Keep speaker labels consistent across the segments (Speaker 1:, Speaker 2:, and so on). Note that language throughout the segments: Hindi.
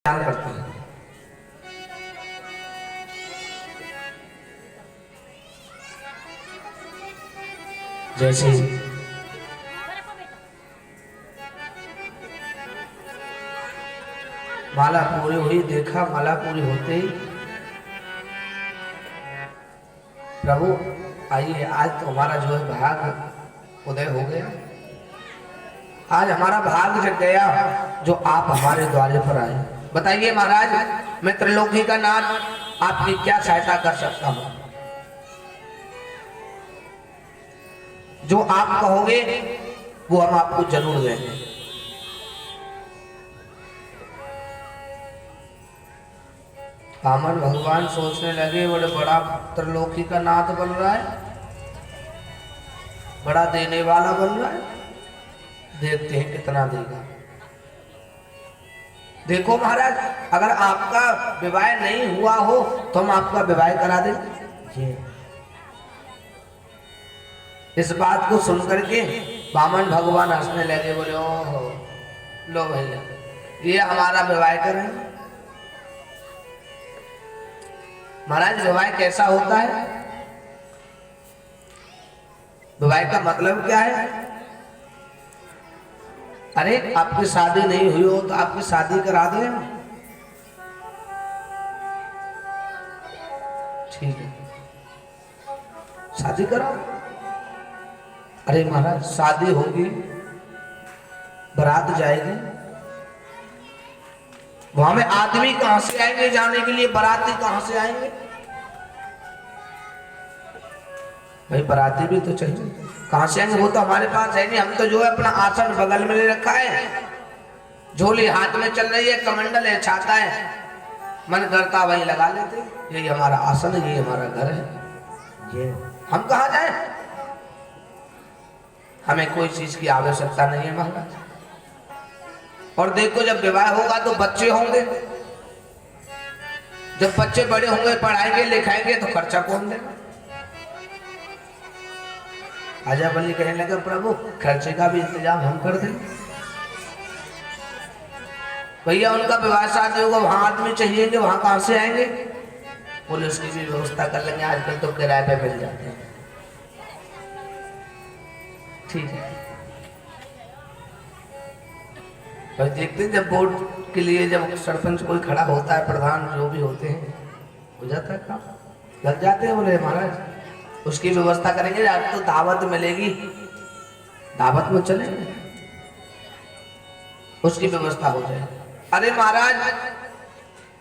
Speaker 1: प्यार करते हैं। जैसे माला पूरी हुई, देखा माला पूरी होते ही प्रभु आइए, आज तो हमारा जो है भाग उदय हो गया, आज हमारा भाग जग गया जो आप हमारे द्वारे पर आए। बताइए महाराज, मैं त्रिलोकी का नाथ आपकी क्या सहायता कर सकता हूँ? जो आप कहोगे वो हम आपको जरूर देंगे। वामन भगवान सोचने लगे, बड़े बड़ा त्रिलोकी का नाथ बन रहा है, बड़ा देने वाला बन रहा है, देखते हैं कितना देगा। देखो महाराज, अगर आपका विवाह नहीं हुआ हो तो हम आपका विवाह करा देंगे। इस बात को सुनकर के वामन भगवान हंसने लगे, बोले ओहो लो भैया, ये हमारा विवाह करें। महाराज विवाह कैसा होता है? विवाह का मतलब क्या है? अरे आपकी शादी नहीं हुई हो तो आपकी शादी करा दें, ठीक है शादी कराओ। अरे महाराज शादी होगी, बारात जाएगी, वहां में आदमी कहां से आएंगे जाने के लिए, बाराती कहां से आएंगे? भाई बाराती भी तो चाहिए, कहां से आएंगे? वो तो हमारे पास है नहीं, हम तो जो है अपना आसन बगल में ले रखा है, झोली हाथ में चल रही है, कमंडल है, छाता है, मन करता वही लगा लेते। यही हमारा आसन है, यही हमारा घर है, ये हम कहां जाए? हमें कोई चीज की आवश्यकता नहीं है महाराज। और देखो जब विवाह होगा तो बच्चे होंगे, जब बच्चे बड़े होंगे, पढ़ाएंगे लिखाएंगे तो खर्चा कौन देगा? राजा बलि कहने लगा, प्रभु खर्चे का भी इंतजाम हम कर दें। भैया उनका विवाह शादी होगा, वहां आदमी चाहिए, वहां कहां से आएंगे? बोले उसकी भी व्यवस्था कर लेंगे, आजकल तो किराए पे मिल जाते हैं। ठीक है भाई, देखते हैं जब बोर्ड के लिए जब सरपंच कोई खड़ा होता है, प्रधान जो भी होते हैं, हो जाता है काम, लग जाते हैं। बोले महाराज उसकी व्यवस्था करेंगे, आज तो दावत मिलेगी, दावत में चलेंगे, उसकी व्यवस्था हो जाएगी। अरे महाराज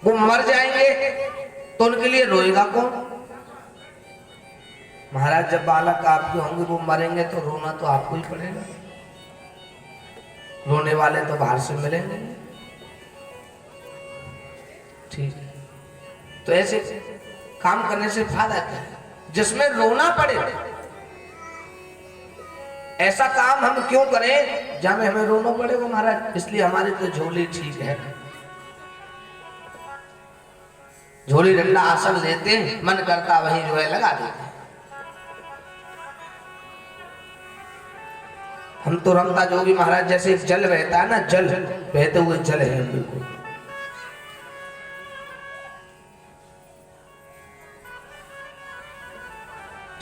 Speaker 1: वो मर जाएंगे तो उनके लिए रोएगा कौन? महाराज जब बालक आपके होंगे वो मरेंगे तो रोना तो आपको ही पड़ेगा, रोने वाले तो बाहर से मिलेंगे, ठीक है। तो ऐसे काम करने से फायदा क्या है? जिसमें रोना पड़े ऐसा काम हम क्यों करें जहां में हमें रोना पड़े वो महाराज। इसलिए हमारी तो झोली ठीक है, झोली डंडा आसन लेते हैं, मन करता वही जो है लगा देते हैं। हम तो रमता जोगी महाराज जैसे जल बहता है ना, जल बहते हुए जल है बिल्कुल।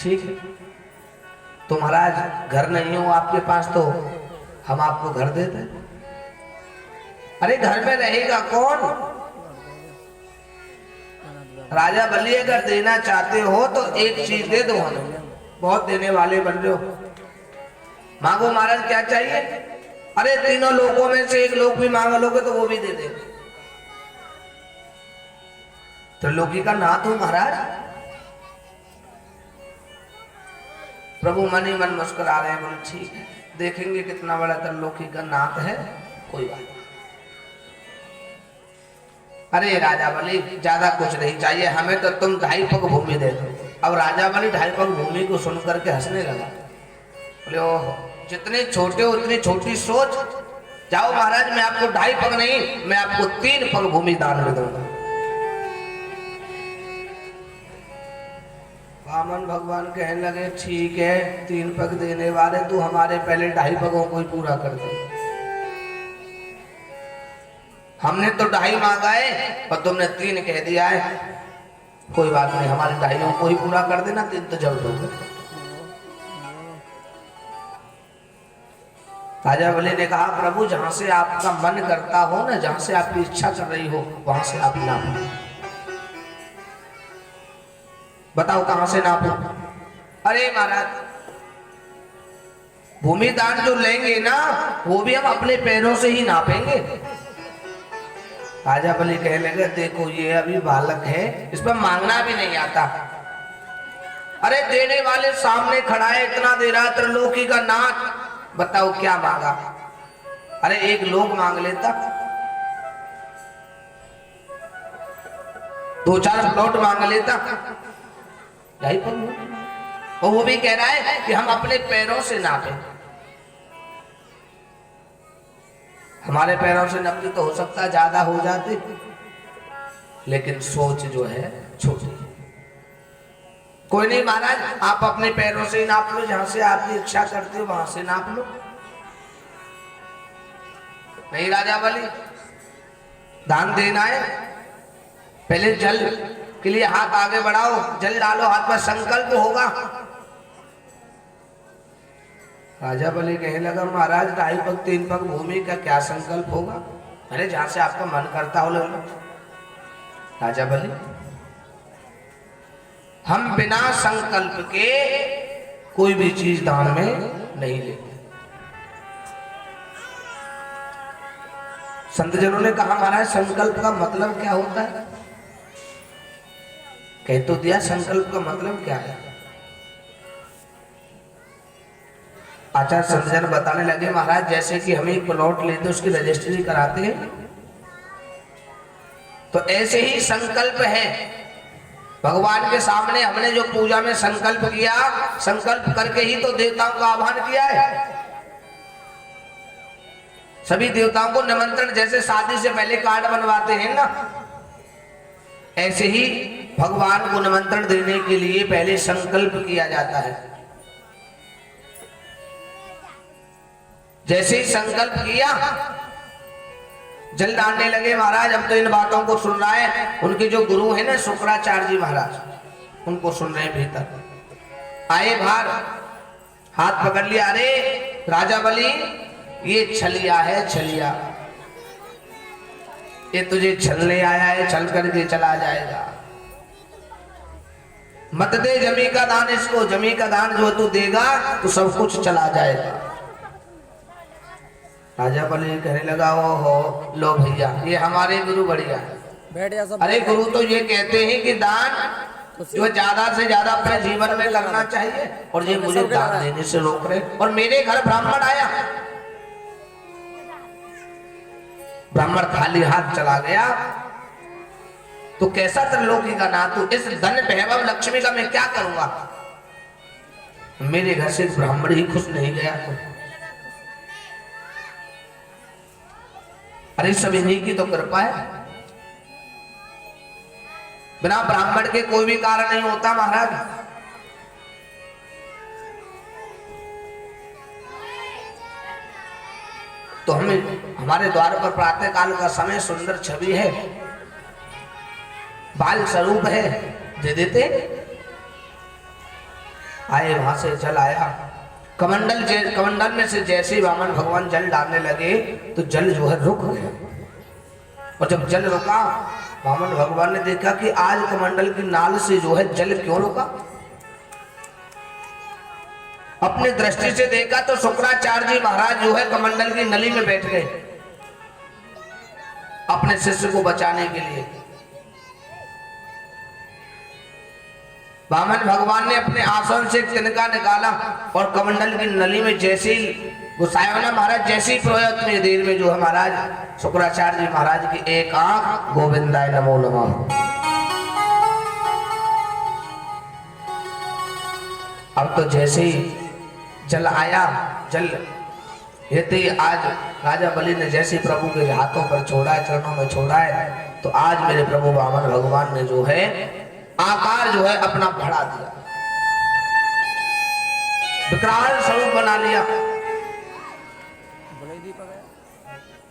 Speaker 1: ठीक है, तो महाराज घर नहीं हो आपके पास तो हम आपको घर दे दें। अरे घर में रहेगा कौन? राजा बलि अगर देना चाहते हो तो एक चीज दे दो, हमें बहुत देने वाले बन रहे हो, मांगो महाराज क्या चाहिए? अरे तीनों लोगों में से एक लोग भी मांग लोगे तो वो भी दे देंगे। त्रिलोकी का नाथ हो महाराज। प्रभु मन ही मन मुस्कुरा रहे हैं, बोले ठीक है देखेंगे कितना बड़ा त्रिलोकी का नाथ है, कोई बात नहीं। अरे राजा बलि ज्यादा कुछ नहीं चाहिए हमें, तो तुम 2.5 पग भूमि दे दो। अब राजा बलि 2.5 पग भूमि को सुन करके हंसने लगा, बोले ओह जितने छोटे उतनी छोटी सोच। जाओ महाराज मैं आपको 2.5 पग नहीं, मैं आपको 3 पग भूमि दान में दूंगा। वामन भगवान कहने लगे ठीक है 3 पग देने वाले, तू हमारे पहले 2.5 पगों को ही पूरा कर दे। हमने तो 2.5 मांगा है और तुमने 3 कह दिया है। कोई बात नहीं, हमारे 2.5 को ही पूरा कर देना, 3 तो जल्द हो गए। राजा बलि ने कहा प्रभु जहां से आपका मन करता हो ना, जहां से आपकी इच्छा कर रही हो वहां से आप नापो। बताओ कहां से नापो? अरे महाराज भूमि दान जो लेंगे ना वो भी हम अपने पैरों से ही नापेंगे। राजा बलि कहने लगे देखो ये अभी बालक है, इस पर मांगना भी नहीं आता। अरे देने वाले सामने खड़ा है, इतना दे रहा त्रिलोकी का नाथ, बताओ क्या मांगा? अरे 1 लोग मांग लेता, 2-4 प्लॉट मांग लेता, यही और वो भी कह रहा है कि हम अपने पैरों से नापे। हमारे पैरों से नपती तो हो सकता है ज्यादा हो जाती, लेकिन सोच जो है छोटी। कोई नहीं महाराज, आप अपने पैरों से ही नाप लो, जहां से आपकी इच्छा करती हो वहां से नाप लो। नहीं राजा बलि, दान देना है, पहले जल के लिए हाथ आगे बढ़ाओ, जल डालो हाथ पर, संकल्प होगा। राजा बलि कहने लगा महाराज 2.5 पग 3 पग भूमि का क्या संकल्प होगा? अरे जहां से आपका मन करता हो ले लो। राजा बलि हम बिना संकल्प के कोई भी चीज दान में नहीं लेते। संत जनों ने कहा महाराज संकल्प का मतलब क्या होता है? कह तो दिया संकल्प का मतलब क्या है। आचार्य संत जन बताने लगे महाराज जैसे कि हम एक प्लॉट लेते उसकी रजिस्ट्री कराते हैं, तो ऐसे ही संकल्प है। भगवान के सामने हमने जो पूजा में संकल्प किया, संकल्प करके ही तो देवताओं का आह्वान किया है। सभी देवताओं को निमंत्रण, जैसे शादी से पहले कार्ड बनवाते हैं ना, ऐसे ही भगवान को निमंत्रण देने के लिए पहले संकल्प किया जाता है। जैसे ही संकल्प किया जल डालने लगे महाराज। अब तो इन बातों को सुन रहा है उनके जो गुरु है ना शुक्राचार्य जी महाराज, उनको सुन रहे हैं भीतर। आए बाहर, हाथ पकड़ लिया, अरे राजा बलि ये छलिया है, छलिया, ये तुझे छलने आया है, छल करके चला जाएगा। मत दे जमी का दान इसको, जमी का दान जो तू देगा तो सब कुछ चला जाएगा। राजा बलि कहने लगा ओ हो लो भैया ये हमारे गुरु बढ़िया है। अरे गुरु तो ये कहते हैं कि दान जो ज्यादा से ज्यादा अपने जीवन में करना चाहिए, और ये मुझे दान देने से रोक रहे। और मेरे घर ब्राह्मण आया, ब्राह्मण खाली हाथ चला गया तो कैसा त्रिलोकी का नाथ, इस धन वैभव लक्ष्मी का मैं क्या करूंगा? मेरे घर से ब्राह्मण ही खुश नहीं गया तो। अरे सब इन्हीं की तो कृपा है, बिना ब्राह्मण के कोई भी कार्य नहीं होता महाराज। तो हमें हमारे द्वार पर प्रातः काल का समय सुंदर छवि है, बाल स्वरूप है, दे देते। आए वहां से जल आया, कमंडल में से जैसे वामन भगवान जल डालने लगे तो जल जो है रुक गया। और जब जल रुका वामन भगवान ने देखा कि आज कमंडल की नाल से जो है जल क्यों रुका। अपने दृष्टि से देखा तो शुक्राचार्य जी महाराज जो है कमंडल की नली में बैठ गए अपने शिष्य को बचाने के लिए। वामन भगवान ने अपने आसन से तिनका निकाला और कमंडल की नली में जैसे ही घुसाया ना महाराज, जैसी प्रयोग उतनी देर में जो है महाराज शुक्राचार्य जी महाराज की एक आंख गोविंदाय नमो नमः। अब तो जैसे ही जल आया, जल हेते आज राजा बलि ने जैसे प्रभु के हाथों पर छोड़ा है, चरणों में छोड़ा है, तो आज मेरे प्रभु वामन भगवान ने जो है आकार जो है अपना बढ़ा दिया, विकराल स्वरूप बना लिया।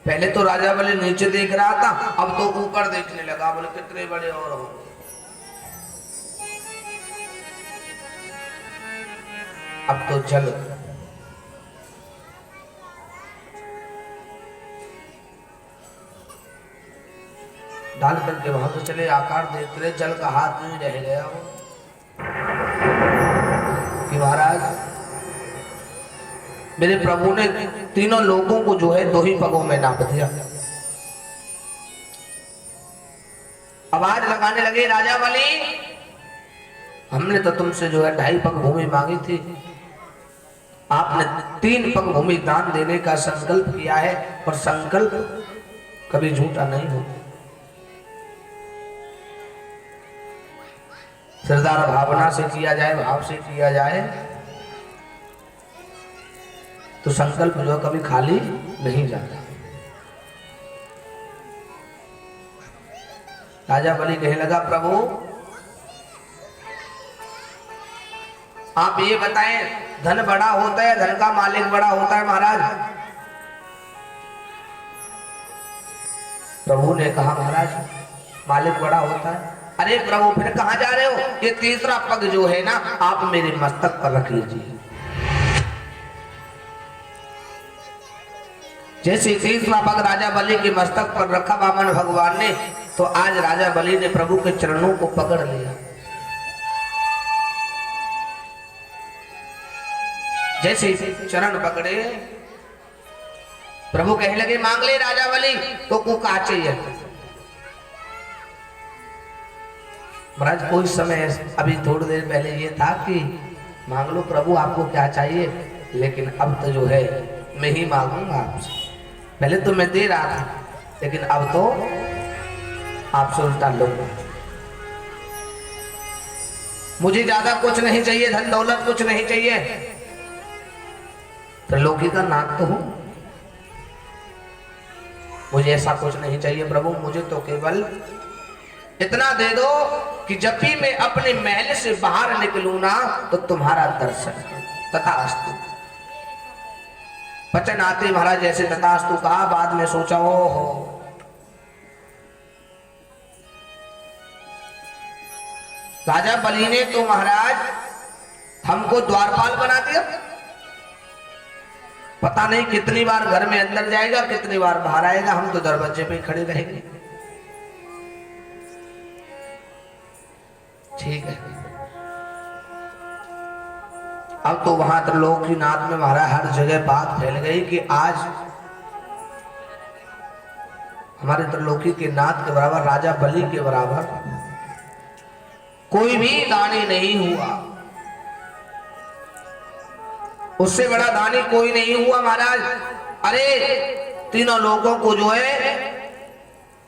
Speaker 1: पहले तो राजा बलि नीचे देख रहा था, अब तो ऊपर देखने लगा, बोले कितने बड़े और हो। अब तो जल डाल करके वहां तो चले, आकार देखते रहे, जल का हाथ नहीं रह गया वो कि महाराज मेरे प्रभु ने तीनों लोगों को जो है 2 ही पगों में नाप दिया। आवाज लगाने लगे, राजा बलि हमने तो तुमसे जो है 2.5 पग भूमि मांगी थी, आपने 3 पग भूमि दान देने का संकल्प किया है, और संकल्प कभी झूठा नहीं होता। श्रद्धा भावना से किया जाए, भाव से किया जाए तो संकल्प जो कभी खाली नहीं जाता। राजा बलि कहने लगा, प्रभु आप ये बताएं, धन बड़ा होता है, धन का मालिक बड़ा होता है महाराज? प्रभु ने कहा, महाराज मालिक बड़ा होता है। अरे प्रभु फिर कहां जा रहे हो? ये 3रा पग जो है ना, आप मेरे मस्तक पर रख लीजिए। जैसे 3रा पग राजा बलि के मस्तक पर रखा वामन भगवान ने, तो आज राजा बलि ने प्रभु के चरणों को पकड़ लिया। जैसे चरण पकड़े, प्रभु कहने लगे, मांग ले राजा बलि, तो कुका चाहिए। महाराज कोई समय अभी थोड़ी देर पहले ये था कि मांग लो प्रभु आपको क्या चाहिए, लेकिन अब तो जो है मैं ही मांगूंगा आपसे। पहले तो मैं दे रहा था, लेकिन अब तो आपसे उल्टा लूंगा। मुझे ज्यादा कुछ नहीं चाहिए, धन दौलत कुछ नहीं चाहिए, त्रिलोकी का नाथ तो हूं, मुझे ऐसा कुछ नहीं चाहिए प्रभु। मुझे तो केवल इतना दे दो कि जब भी मैं अपने महल से बाहर निकलूं ना, तो तुम्हारा दर्शन तथास्तु। वचन आते महाराज जैसे तथास्तु कहा, बाद में सोचा ओ हो, राजा बलि ने तो महाराज हमको द्वारपाल बना दिया। पता नहीं कितनी बार घर में अंदर जाएगा, कितनी बार बाहर आएगा, हम तो दरवाजे पे खड़े रहेंगे। ठीक है, अब तो वहां त्रिलोकीनाथ में महाराज हर जगह बात फैल गई कि आज हमारे त्रिलोकी के नाथ के बराबर, राजा बलि के बराबर कोई भी दानी नहीं हुआ, उससे बड़ा दानी कोई नहीं हुआ महाराज। अरे तीनों लोगों को जो है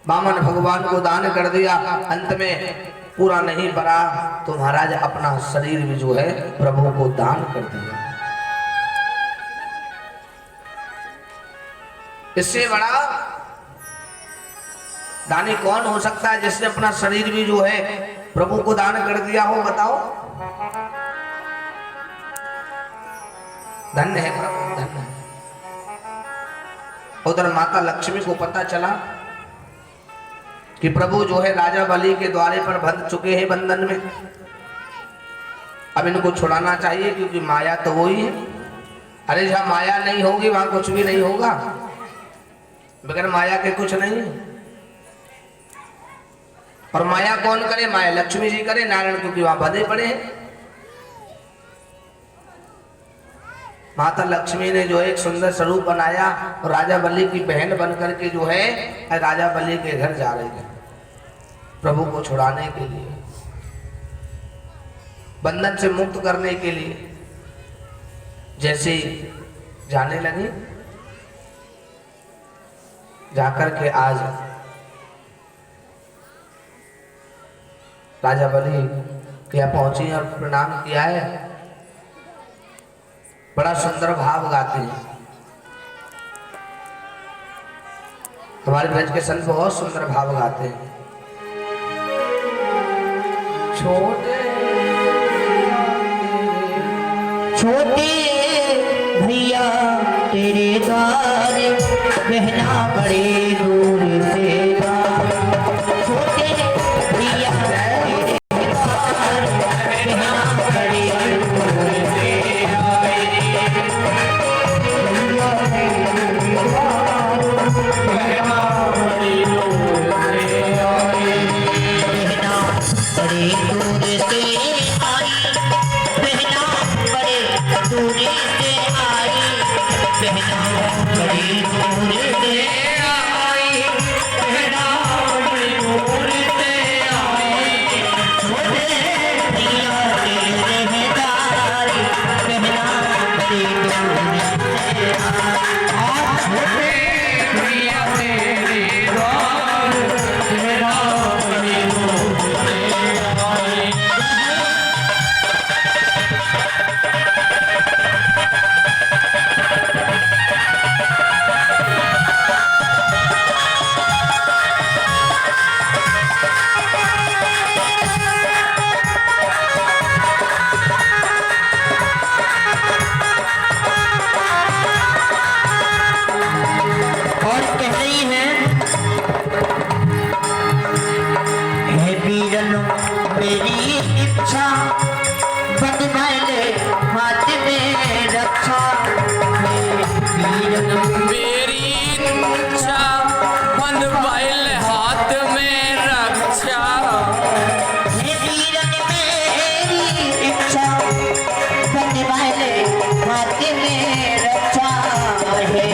Speaker 1: वामन भगवान को दान कर दिया, अंत में पूरा नहीं पड़ा तो महाराज अपना शरीर भी जो है प्रभु को दान कर दिया। इससे बड़ा दानी कौन हो सकता है जिसने अपना शरीर भी जो है प्रभु को दान कर दिया हो? बताओ। धन्य है प्रभु, धन्य है। उधर माता लक्ष्मी को पता चला कि प्रभु जो है राजा बलि के द्वारे पर बंध चुके हैं बंधन में, अब इनको छुड़ाना चाहिए, क्योंकि माया तो वही है। अरे जहां माया नहीं होगी वहां कुछ भी नहीं होगा, बगैर माया के कुछ नहीं है। और माया कौन करे? माया लक्ष्मी जी करे, नारायण क्योंकि वहां बंधे पड़े हैं। माता लक्ष्मी ने जो एक सुंदर स्वरूप बनाया और राजा बलि की बहन बन करके जो है राजा बलि के घर जा रही है प्रभु को छुड़ाने के लिए, बंधन से मुक्त करने के लिए। जैसे जाने लगी, जाकर के आज राजा बलि के यहाँ पहुंची और प्रणाम किया है। बड़ा सुंदर भाव गाते हैं हमारे ब्रज के संत, बहुत सुंदर भाव गाते हैं। छोटे छोटे भैया
Speaker 2: तेरे द्वार बहना बड़े दूर से छोटे भैया तेरे द्वार बहना बड़े दूर से बहना बड़े दूर से आई बहना बड़े दूर से आई बहना बड़ी दूर से आई बहना बड़ी दूर से आई छोटे भैया तेरे रहदार बहना बड़ी दूर से आई छोटे भैया तेरे द्वार बहना बड़ी दूर से आई। और कह रही है वीरन मेरी इच्छा बदमाले हाथ में रक्षा वीरन
Speaker 3: मेरी इच्छा बंधवाइल हाथ में रक्षा
Speaker 2: वीरन मेरी इच्छा बदमाले हाथ में रक्षा है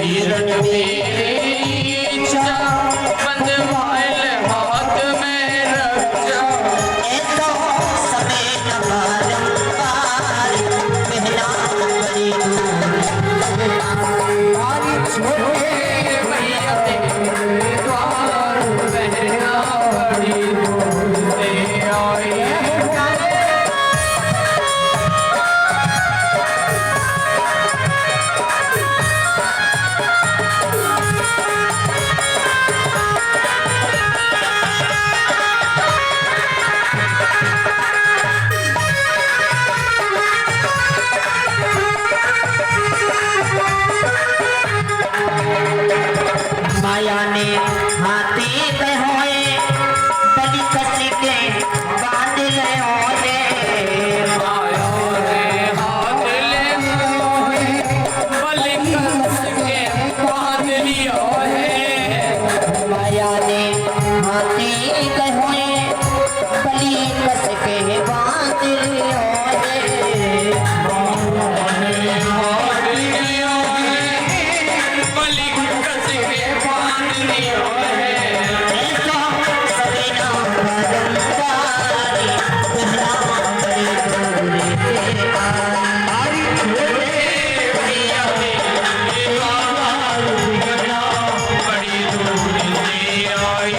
Speaker 3: वीरन मेरी इच्छा बंधवाइल हाथ में रक्षा
Speaker 2: ऐसा समय न बारंबार पहला बड़ी दूर
Speaker 3: छोटे भैया तेरे द्वार बहना बड़ी दूर से आई।
Speaker 2: माया ने हाथी में होए बलि कस के बांध ले होए
Speaker 3: माया रे हाथ ले मोहे बलि कस के बांध लिया है
Speaker 2: माया ने हाथी में होए बलि कस के बांध ले होए
Speaker 3: हाथ लिया है बलि कस के बांध लिया है
Speaker 2: ऐसा समय न बारंबार पहला बड़ी दूर से आई छोटे भैया
Speaker 3: बड़ी दूर से आई।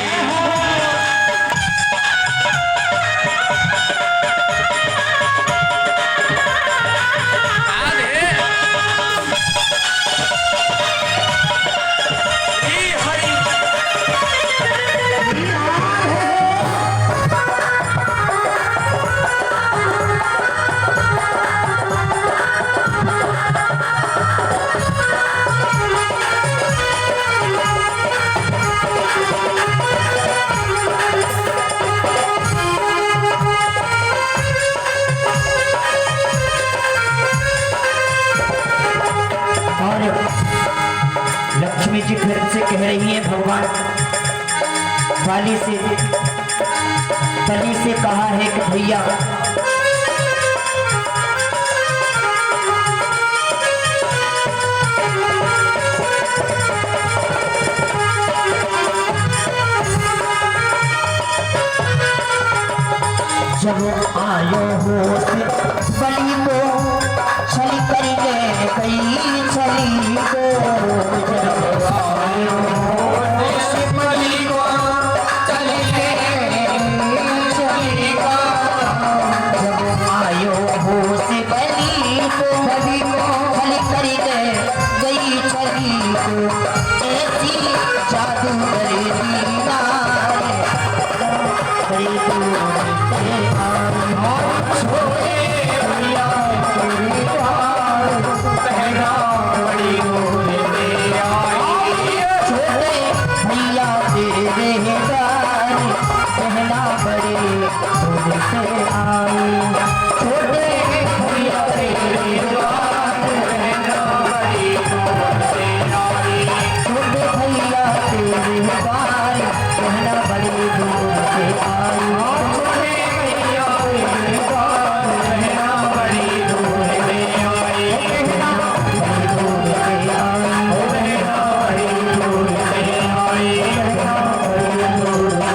Speaker 2: और लक्ष्मी जी फिर से कह रही है भगवान वाली से बलि से कहा है कि भैया जब आयो हो बलि को छली कर ले गई छली को जब आयो हो
Speaker 3: बलि को चली ले छली को
Speaker 2: जब आयो हो बलि को छली कर ले गई छली को ऐसी जादू करे दीना बड़ी दूर से आई छोटे भैया तेरे द्वार बहना बड़ी दूर से आई छोटे